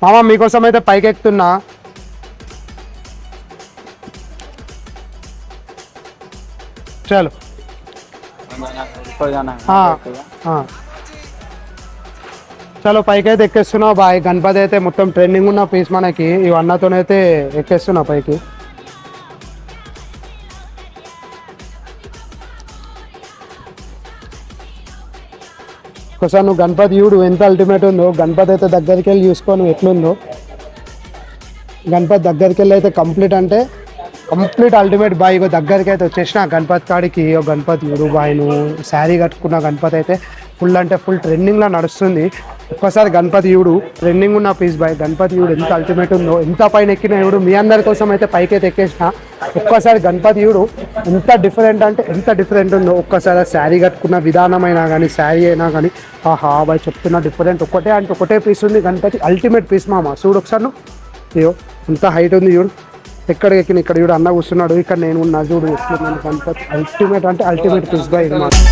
మామ మీకోసం అయితే పైకి ఎక్కుతున్నా. చలో చలో పైకి అయితే ఎక్కేస్తున్నా బాయ్. గణపతి అయితే మొత్తం ట్రెండింగ్ ఉన్న పీస్ మనకి. ఈ అన్నతోనైతే ఎక్కేస్తున్నా పైకి. ఒకసారి నువ్వు గణపతి చూడు ఎంత అల్టిమేట్ ఉందో. గణపతి అయితే దగ్గరికి వెళ్ళి చూసుకో నువ్వు ఎట్లుందో. గణపతి దగ్గరికి వెళ్ళి అయితే కంప్లీట్ అంటే కంప్లీట్ అల్టిమేట్ బాయ్. ఇగో దగ్గరికి అయితే వచ్చేసిన గణపతి కాడికి. గణపతి చూడు బాయ్, నువ్వు శారీ కట్టుకున్న గణపతి అయితే ఫుల్ అంటే ఫుల్ ట్రెండింగ్లో నడుస్తుంది. ఒక్కసారి గణపతి చూడు, ట్రెండింగ్ ఉన్న పీస్ బాయ్. గణపతి చూడు ఎంత అల్టిమేట్ ఉందో. ఎంత పైన ఎక్కినా చూడు. మీ అందరి కోసం అయితే పైకి అయితే ఎక్కేసిన. ఒక్కసారి గణపతి చూడు ఎంత డిఫరెంట్ అంటే ఎంత డిఫరెంట్ ఉందో. ఒక్కసారి శారీ కట్టుకున్న విధానమైనా కానీ శారీ అయినా కానీ ఆహా బాయ్ చెప్తున్నా డిఫరెంట్. ఒకటే అంటే ఒకటే పీస్ ఉంది గణపతి. అల్టిమేట్ పీస్ మామ. చూడు ఒకసారి నువ్వు. అయ్యో ఎంత హైట్ ఉంది చూడు. ఎక్కడ ఎక్కిన ఇక్కడ చూడు అన్న కూర్చున్నాడు. ఇక్కడ నేను ఉన్నా చూడు ఎట్లున్నాను. గణపతి అల్టిమేట్ అంటే అల్టిమేట్ పీస్ బాయ్ ఇది మాత్రం.